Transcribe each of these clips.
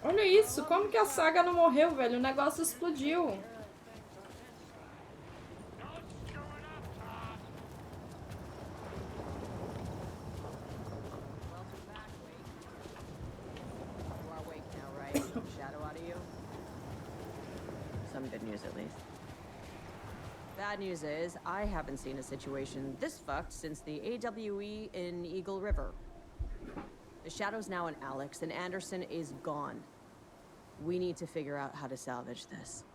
Olha isso, como que a saga não morreu, velho? O negócio explodiu. Some good news, at least. Bad news is, I haven't seen a situation this fucked since the AWE in Eagle River. The Shadow's now in Alex, and Anderson is gone. We need to figure out how to salvage this.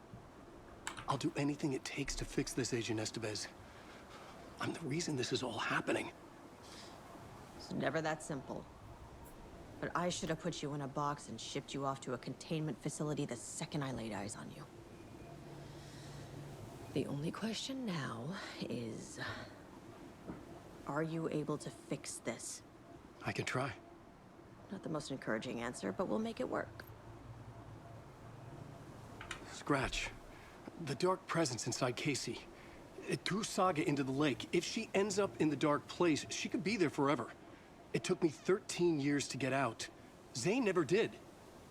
I'll do anything it takes to fix this, Agent Estevez. I'm the reason this is all happening. It's never that simple. But I should have put you in a box and shipped you off to a containment facility the second I laid eyes on you. The only question now is... are you able to fix this? I can try. Not the most encouraging answer, but we'll make it work. Scratch. The dark presence inside Casey. It threw Saga into the lake. If she ends up in the dark place, she could be there forever. It took me 13 years to get out. Zane never did.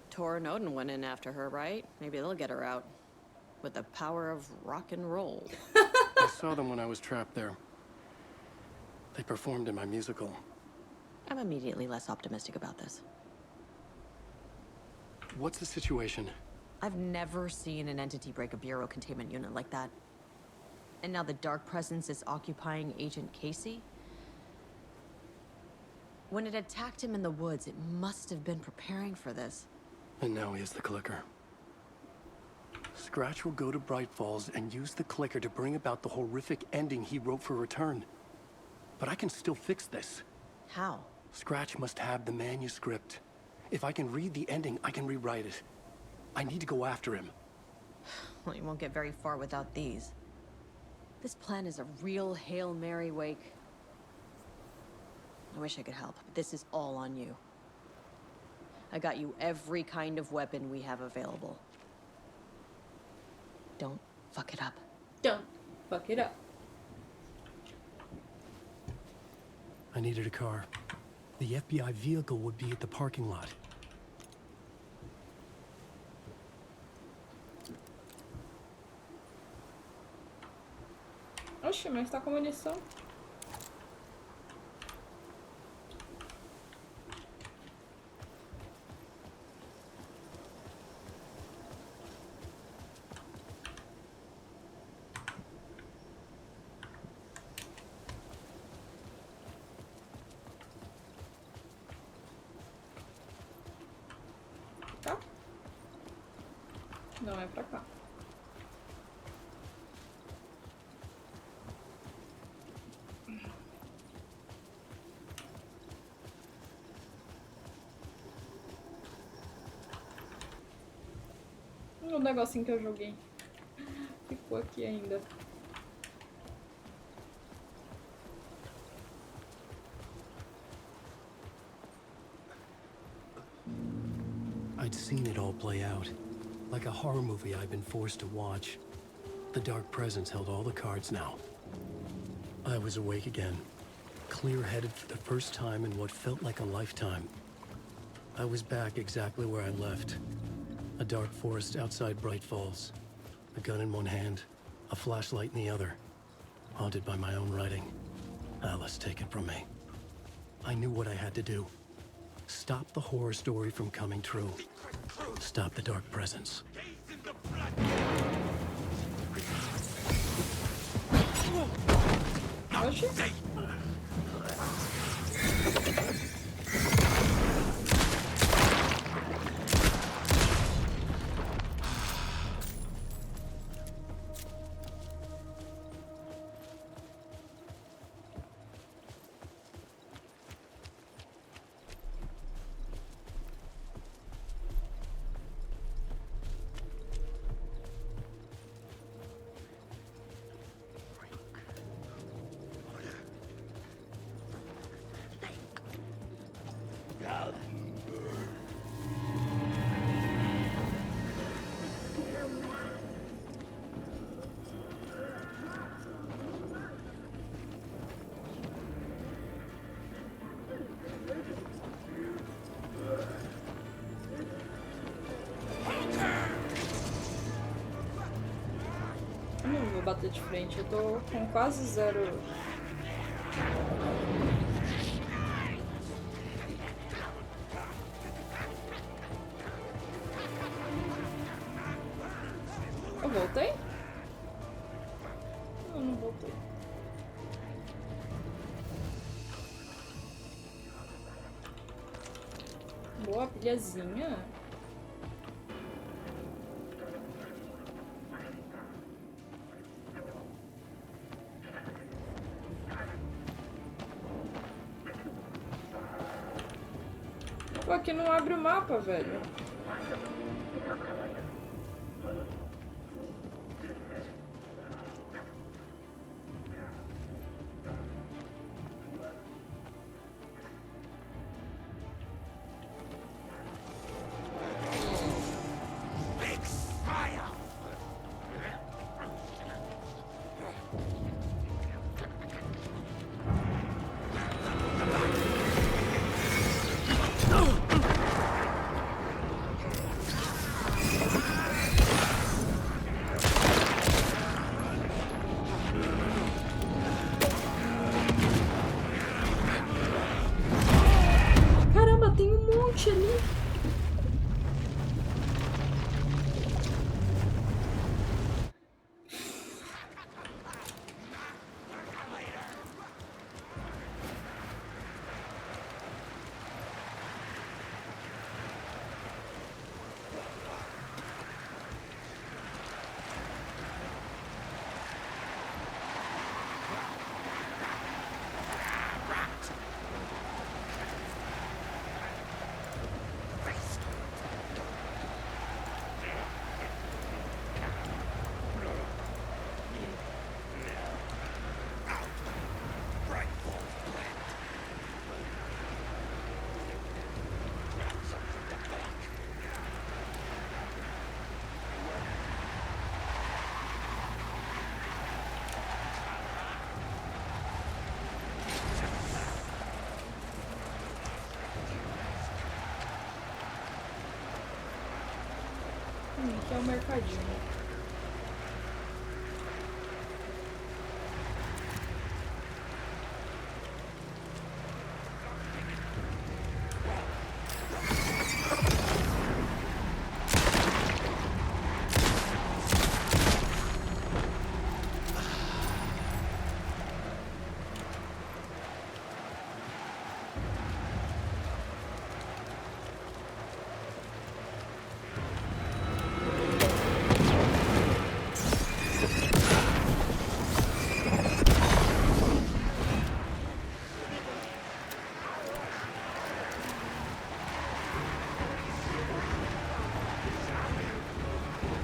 Tor and Odin went in after her, right? Maybe they'll get her out. With the power of rock and roll. I saw them when I was trapped there. They performed in my musical. I'm immediately less optimistic about this. What's the situation? I've never seen an entity break a bureau containment unit like that. And now the dark presence is occupying Agent Casey? When it attacked him in the woods, it must have been preparing for this. And now he has the clicker. Scratch will go to Bright Falls and use the clicker to bring about the horrific ending he wrote for Return. But I can still fix this. How? Scratch must have the manuscript. If I can read the ending, I can rewrite it. I need to go after him. Well, you won't get very far without these. This plan is a real Hail Mary, Wake. I wish I could help, but this is all on you. I got you every kind of weapon we have available. Don't fuck it up. Don't fuck it up. I needed a car. The FBI vehicle would be at the parking lot. Oxe, mas tá com munição. Tá? Não é pra cá. O negocinho que eu joguei ficou aqui ainda. I'd seen it all play out. Like a horror movie I'd been forced to watch. The dark presence held all the cards now. I was awake again. Clear-headed for the first time in what felt like a lifetime. I was back exactly where I left. A dark forest outside Bright Falls. A gun in one hand, a flashlight in the other. Haunted by my own writing. Alice taken from me. I knew what I had to do. Stop the horror story from coming true. Stop the dark presence. Oxi. vou bater de frente. Eu tô com quase zero. Eu voltei? Não voltei. Boa, pilhazinha. Pô, aqui não abre o mapa, velho. Caramba, tem um monte ali. Aqui é o mercadinho.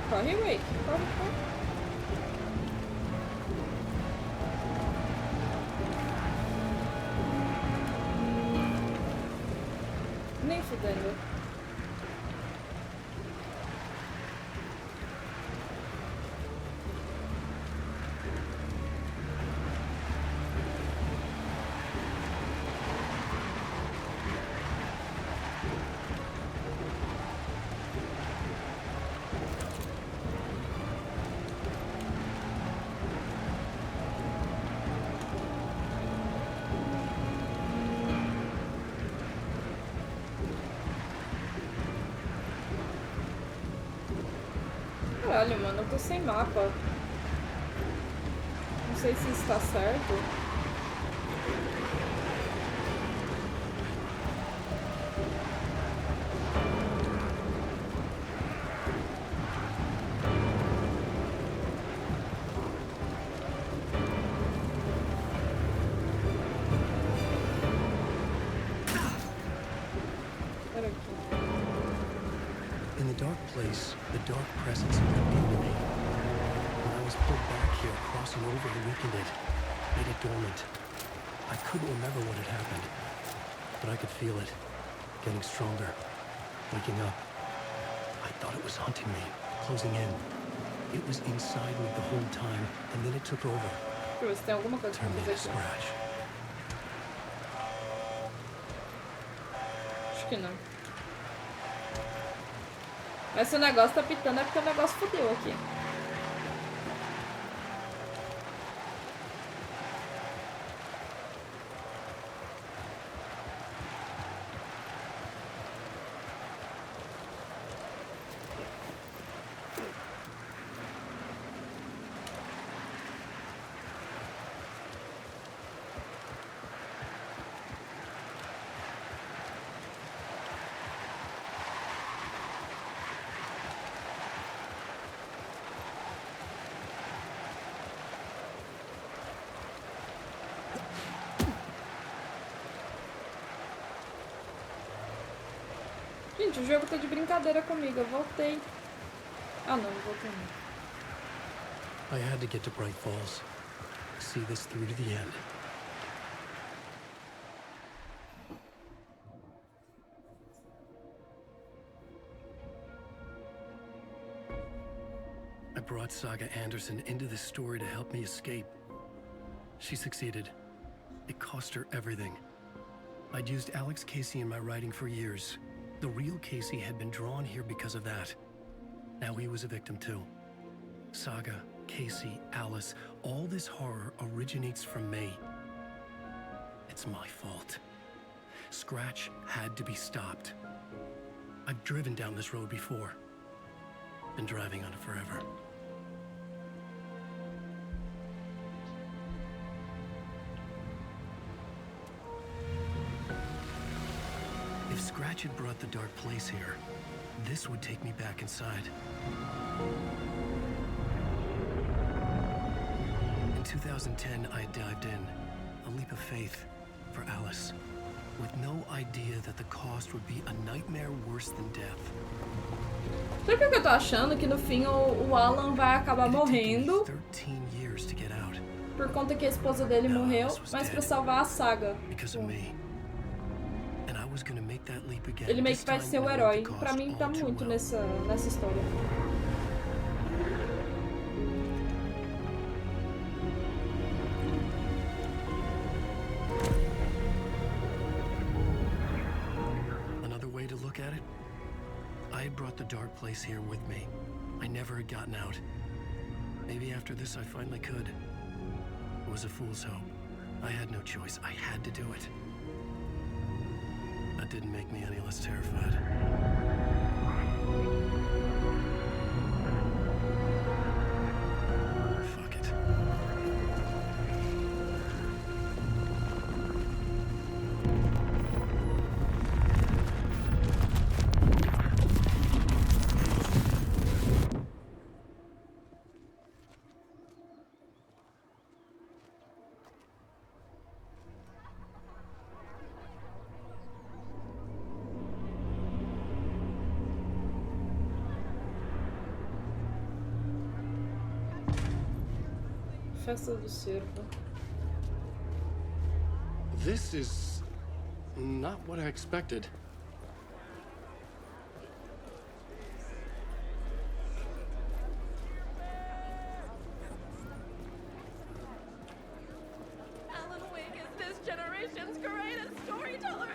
Corre, Wake. Corre, corre. Nem fudendo. Caralho, mano, eu tô sem mapa. Não sei se está certo. Pera aqui. In the dark place, the dark presence leapt into me. When I was pulled back here, crossing over and weakened it, made it dormant. I couldn't remember what had happened, but I could feel it, getting stronger, waking up. I thought it was hunting me, closing in. It was inside me the whole time, and then it took over. Deixa eu ver se tem alguma coisa pra Turned me fazer to aqui. scratch. Acho que não. Mas se o negócio tá pitando é porque o negócio fodeu aqui. Gente, o jogo tá de brincadeira comigo. Eu voltei. Ah, não voltei não. I had to get to Bright Falls. See this through to the end. I brought Saga Anderson into this story to help me escape. She succeeded. It cost her everything. I'd used Alex Casey in my writing for years. The real Casey had been drawn here because of that. Now he was a victim too. Saga, Casey, Alice, all this horror originates from me. It's my fault. Scratch had to be stopped. I've driven down this road before. Been driving on it forever. If Scratch had brought the dark place here, this would take me back inside. In 2010, I dived in, a leap of faith, for Alice, with no idea that the cost would be a nightmare worse than death. Sabe o que eu tô achando? Que no fim o Alan vai acabar morrendo 13 years to get out. por conta que a esposa dele morreu, mas pra salvar a Saga. Because of me. And I was gonna make that leap again. Ele meio que vai ser o herói. Pra mim tá muito nessa história. Another way to look at it, I had brought the dark place here with me. I never had gotten out. Maybe after this I finally could. It was a fool's hope. I had no choice. I had to do it. That didn't make me any less terrified. Fuck it. Festa do Cervo. This is not what I expected. Alan Wake is this generation's greatest storyteller.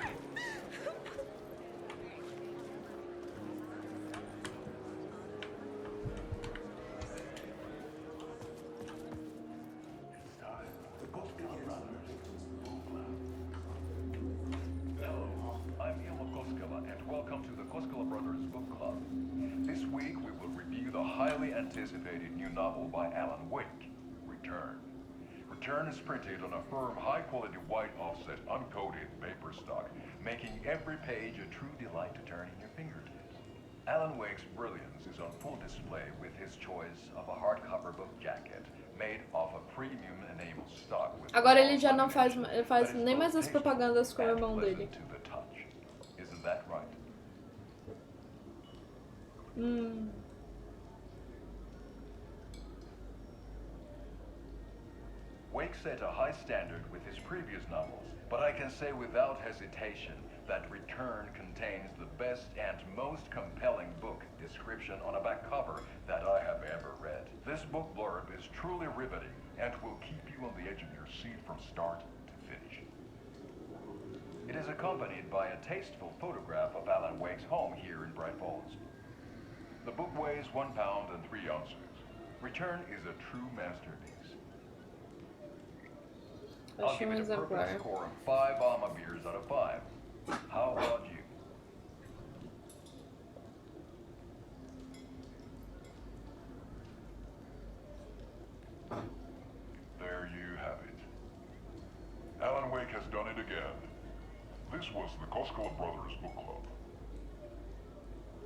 This week we will review the highly anticipated new novel by Alan Wake, Return. Return is printed on a firm, high-quality white offset, uncoated paper stock, making every page a true delight to turn in your fingertips. Alan Wake's brilliance is on full display with his choice of a hardcover book jacket made of a premium enamel stock. Agora ele já não faz nem mais as propagandas com o irmão dele. Isn't that right? Wake set a high standard with his previous novels, but I can say without hesitation that Return contains the best and most compelling book description on a back cover that I have ever read. This book blurb is truly riveting and will keep you on the edge of your seat from start to finish. It is accompanied by a tasteful photograph of Alan Wake's home here in Bright Falls. The book weighs 1 pound and 3 ounces. Return is a true masterpiece. I'll give it a perfect score of 5 Alma beers out of 5. How about you? There you have it. Alan Wake has done it again. This was the Koskela Brothers Book Club.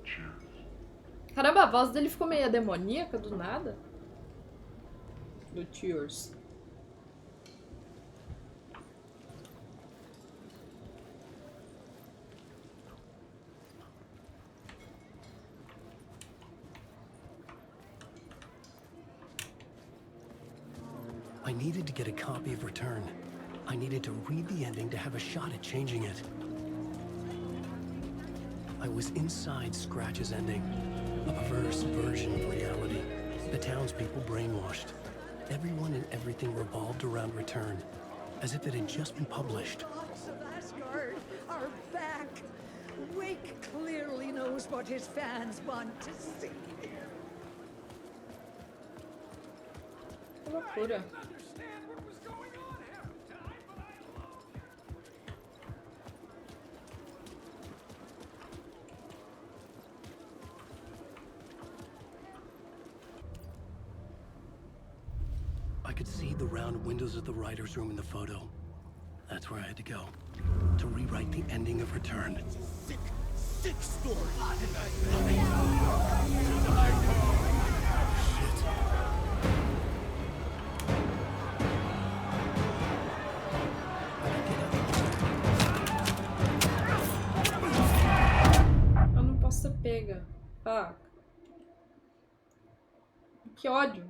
Cheers. Caramba, a voz dele ficou meio demoníaca do nada. Do Tears. I needed to get a copy of Return. I needed to read the ending to have a shot at changing it. I was inside Scratch's ending, a perverse version of reality. The townspeople brainwashed. Everyone and everything revolved around Return, as if it had just been published. Gods of Asgard are back. Wake clearly knows what his fans want to see. Que loucura. I could see the round windows of the writer's room in the photo. That's where I had to go, to rewrite the ending of Return. Sick story. Eu não posso ser pega. Ah. Que ódio.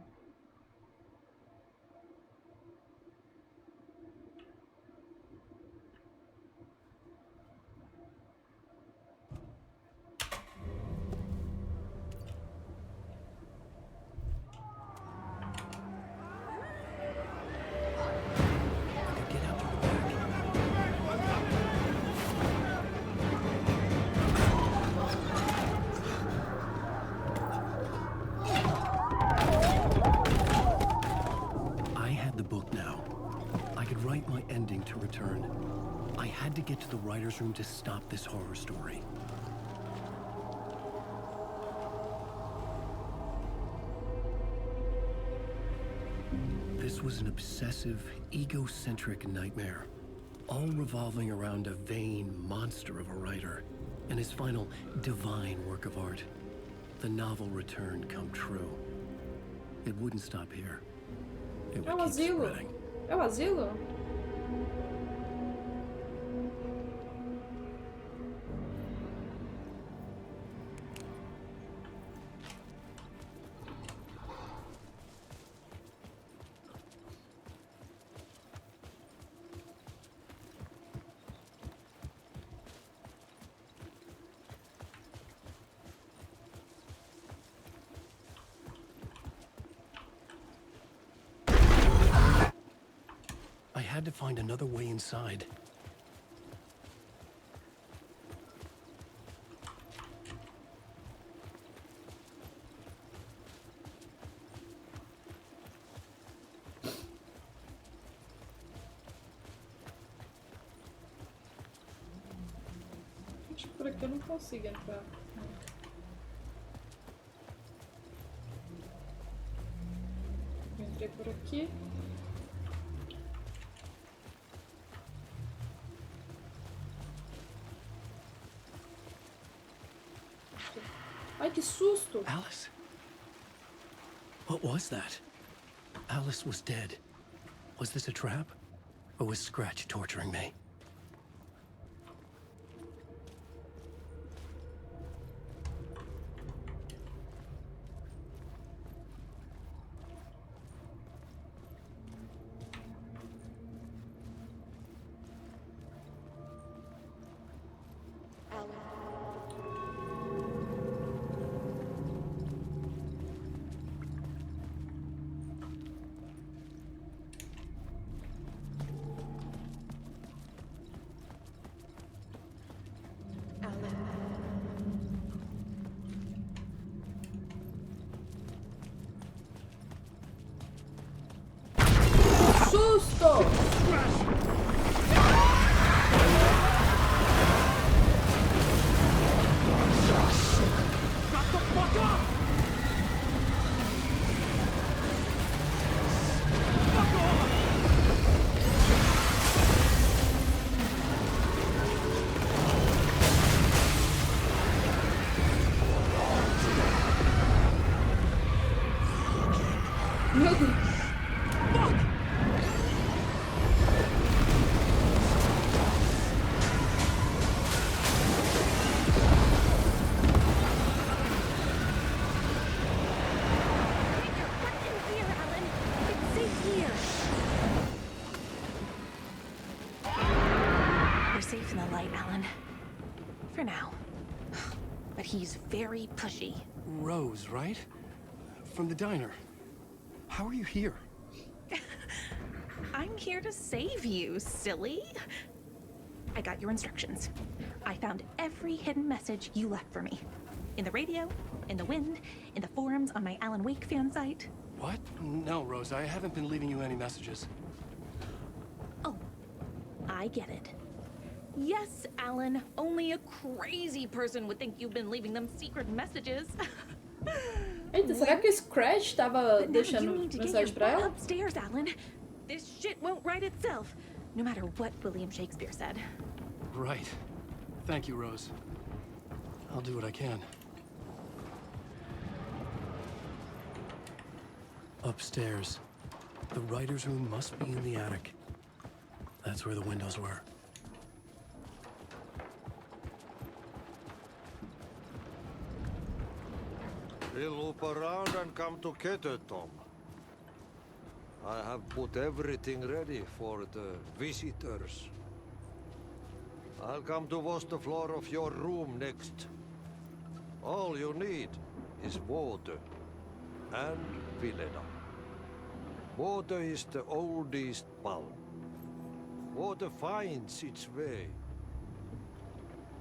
To Return. I had to get to the writer's room to stop this horror story. This was an obsessive, egocentric nightmare, all revolving around a vain monster of a writer and his final divine work of art, the novel Return come true. It wouldn't stop here. It would keep spreading. É o asilo? I had to find another way inside. Acho que por aqui eu não consigo entrar. Eu entrei por aqui. Ai, que susto! Alice? What was that? Alice was dead. Was this a trap? Or was Scratch torturing me? Susto! Meu Deus! safe in the light, Alan. For now. But he's very pushy. Rose, right? From the diner. How are you here? I'm here to save you, silly. I got your instructions. I found every hidden message you left for me. In the radio, in the wind, in the forums on my Alan Wake fan site. What? No, Rose, I haven't been leaving you any messages. Oh, I get it. Yes, Alan, only a crazy person would think you've been leaving them secret messages. Eita, será que o Scratch tava But now deixando you need to get mensagem your pra butt ela? upstairs, Alan. This shit won't write itself, no matter what William Shakespeare said. Right. Thank you, Rose. I'll do what I can. Upstairs. The writer's room must be in the attic. That's where the windows were. We'll loop around and come to Keter, Tom. I have put everything ready for the visitors. I'll come to wash the floor of your room next. All you need is water and Vilena. Water is the oldest bulb. Water finds its way.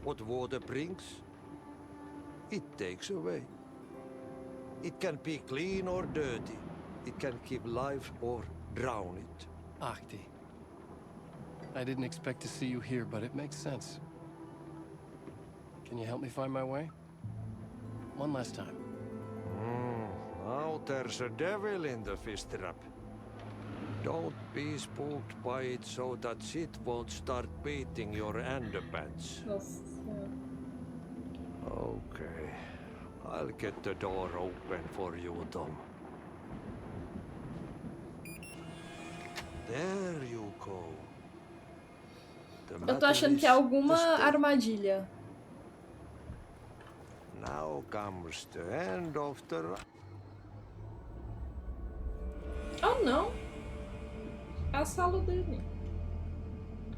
What water brings, it takes away. It can be clean or dirty. It can keep life or drown it. Ahti. I didn't expect to see you here, but it makes sense. Can you help me find my way? One last time. Now there's a devil in the fish trap. Don't be spooked by it so that shit won't start beating your underpants. Nossa senhora. Okay. I'll get the door open for you, Tom. There you go. The Eu tô achando que é matter is alguma the step. armadilha. Now comes the end of the Oh, não. É a sala dele.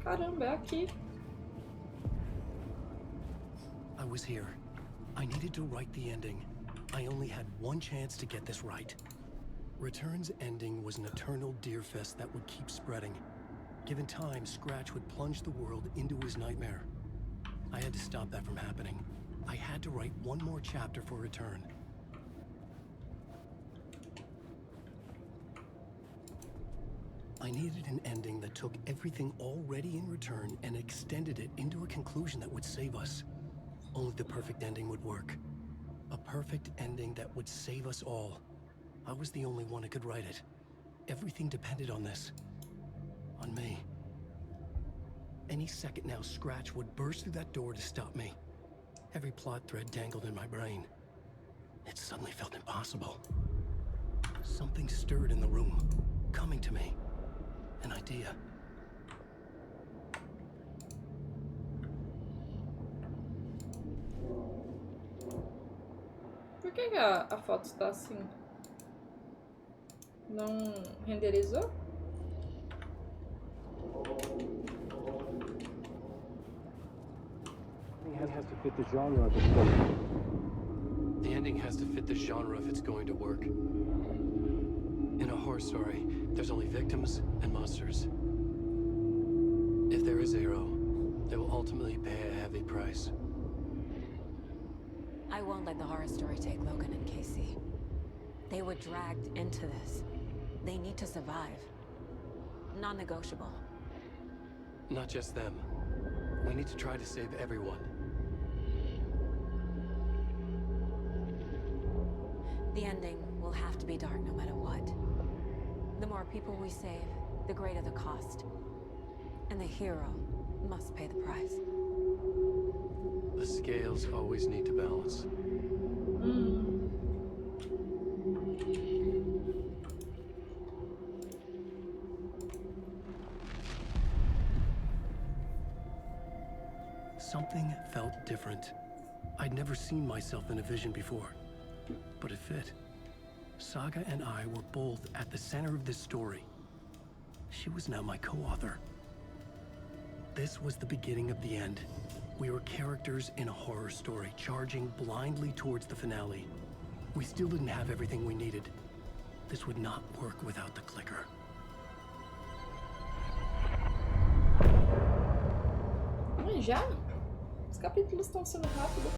Caramba, é aqui. I was here. I needed to write the ending. I only had one chance to get this right. Return's ending was an eternal Deerfest that would keep spreading. Given time, Scratch would plunge the world into his nightmare. I had to stop that from happening. I had to write one more chapter for Return. I needed an ending that took everything already in Return and extended it into a conclusion that would save us. Only the perfect ending would work. A perfect ending that would save us all. I was the only one who could write it. Everything depended on this. On me. Any second now, Scratch would burst through that door to stop me. Every plot thread dangled in my brain. It suddenly felt impossible. Something stirred in the room, coming to me. An idea. Por que a foto está assim? Não renderizou? The ending has to fit the genre if it's going to work. In a horror story, there's only victims and monsters. If there is a hero, they will ultimately pay a heavy price. I won't let the horror story take Logan and Casey. They were dragged into this. They need to survive. Non-negotiable. Not just them. We need to try to save everyone. The ending will have to be dark no matter what. The more people we save, the greater the cost. And the hero must pay the price. The scales always need to balance. Something felt different. I'd never seen myself in a vision before, but it fit. Saga and I were both at the center of this story. She was now my co-author. this was the beginning of the end. We were characters in a horror story, charging blindly towards the finale. We still didn't have everything we needed. This would not work without the clicker. Já? Os capítulos estão sendo rápidos.